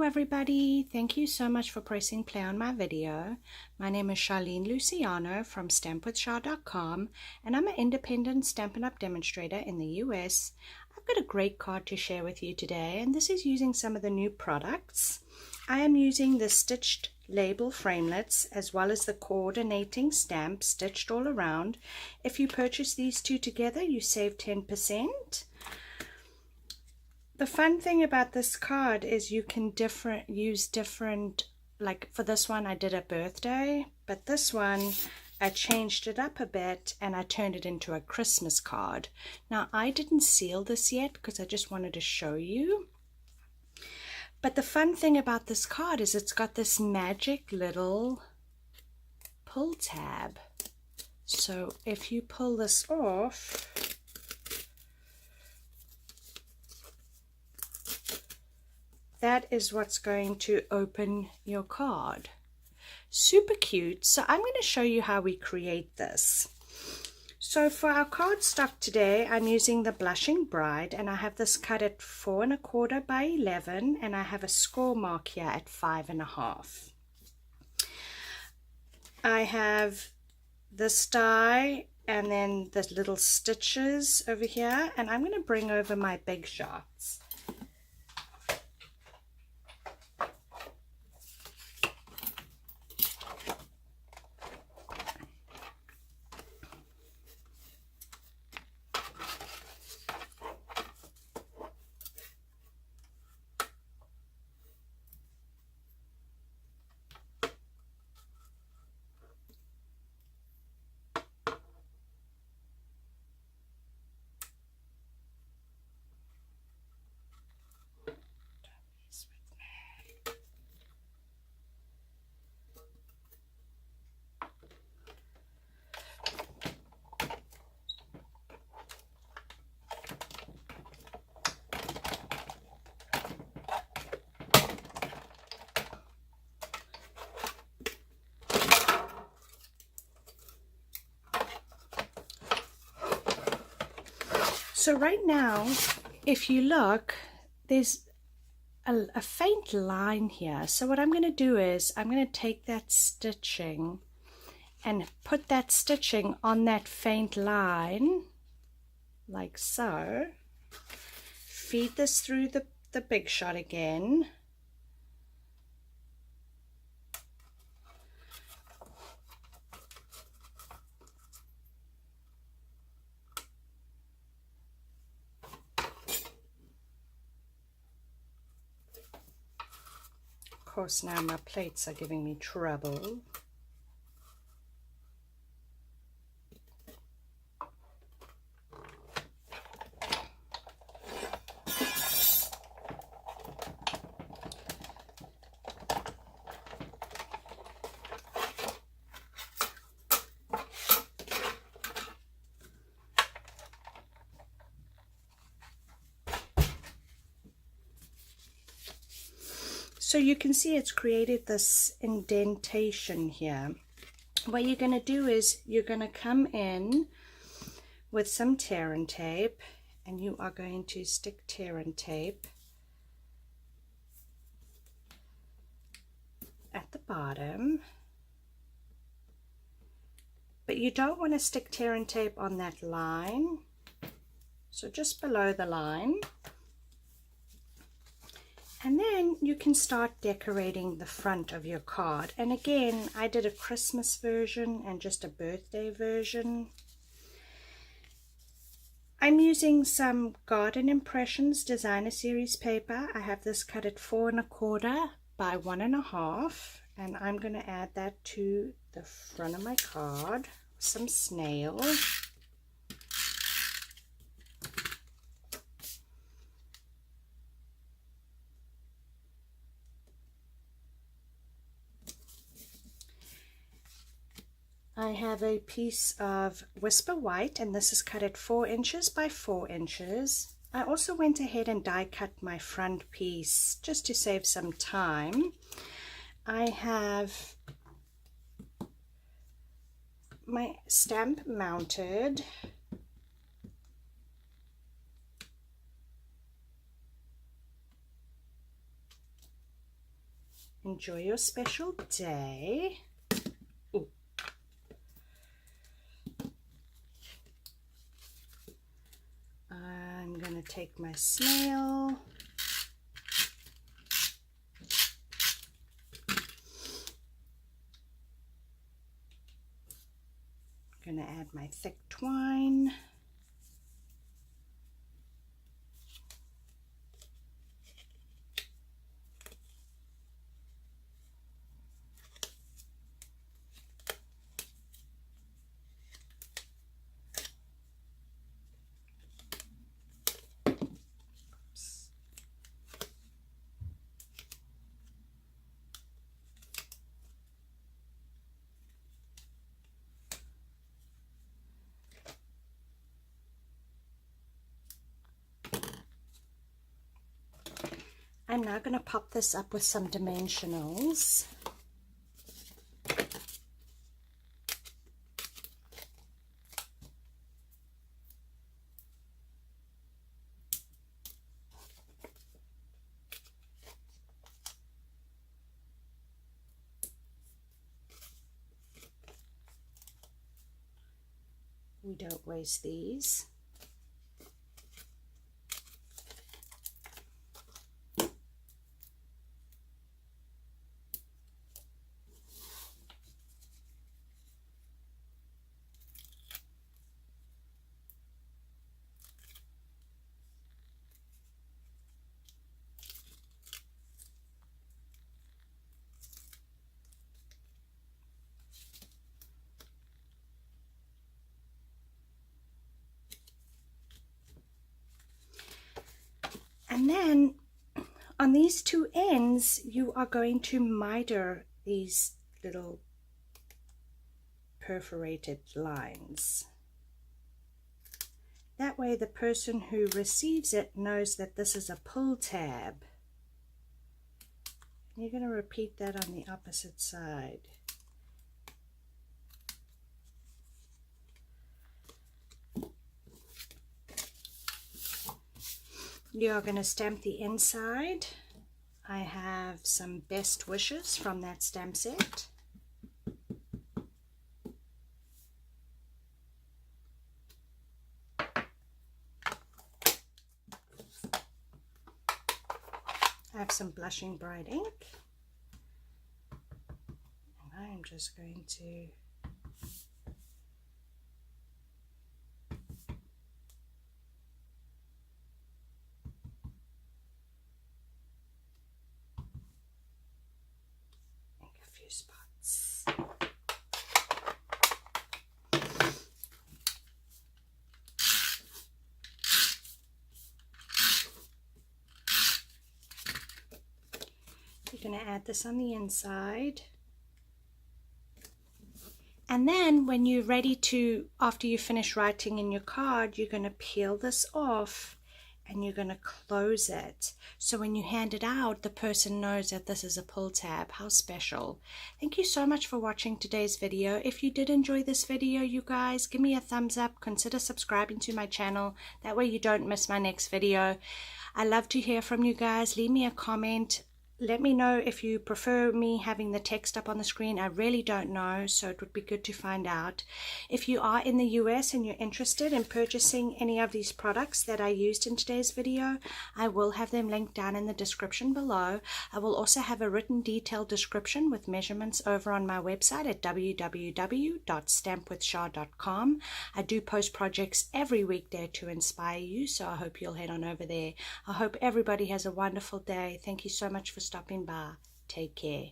everybody, thank you so much for pressing play on my video. My name is Charlene Luciano from stampwithshar.com, and I'm an independent Stampin' Up demonstrator in the US. I've got a great card to share with you today, and this is using some of the new products. I am using the stitched label framelets as well as the coordinating stamp stitched all around. If you purchase these two together, you save 10%. The fun thing about this card is you can use different, like for this one I did a birthday, but this one I changed it up a bit and I turned it into a Christmas card. Now I didn't seal this yet because I just wanted to show you. But the fun thing about this card is it's got this magic little pull tab. So if you pull this off, that is what's going to open your card. Super cute. So I'm going to show you how we create this. So for our cardstock today, I'm using the Blushing Bride, and I have this cut at 4 1/4 by 11, and I have a score mark here at 5 1/2. I have this die and then the little stitches over here, and I'm going to bring over my big shots. So right now, if you look, there's a faint line here. So what I'm going to do is I'm going to take that stitching and put that stitching on that faint line, like so. Feed this through the big shot again. Of course, now my plates are giving me trouble. So you can see it's created this indentation here. What you're going to do is you're going to come in with some tear and tape, and you are going to stick tear and tape at the bottom. But you don't want to stick tear and tape on that line, so just below the line. And then you can start decorating the front of your card. And again, I did a Christmas version and just a birthday version. I'm using some Garden Impressions Designer Series paper. I have this cut at 4 1/4 by 1 1/2. And I'm going to add that to the front of my card. Some snails. I have a piece of Whisper White, and this is cut at 4 inches by 4 inches. I also went ahead and die cut my front piece just to save some time. I have my stamp mounted. Enjoy your special day. Ooh. I'm going to take my snail. I'm going to add my thick twine. I'm now going to pop this up with some dimensionals. We don't waste these. And then on these two ends, you are going to miter these little perforated lines. That way the person who receives it knows that this is a pull tab. And you're going to repeat that on the opposite side. You're going to stamp the inside. I have some best wishes from that stamp set. I have some Blushing Bride ink. And I'm just going to spots. You're going to add this on the inside. And then when you're ready to, after you finish writing in your card, you're going to peel this off and you're going to close it. So when you hand it out, the person knows that this is a pull tab. How special. Thank you so much for watching today's video. If you did enjoy this video, you guys, give me a thumbs up. Consider subscribing to my channel. That way you don't miss my next video. I love to hear from you guys. Leave me a comment. Let me know if you prefer me having the text up on the screen. I really don't know, so it would be good to find out. If you are in the US and you're interested in purchasing any of these products that I used in today's video, I will have them linked down in the description below. I will also have a written detailed description with measurements over on my website at www.stampwithshar.com. I do post projects every weekday to inspire you, so I hope you'll head on over there. I hope everybody has a wonderful day. Thank you so much for stopping by. Take care.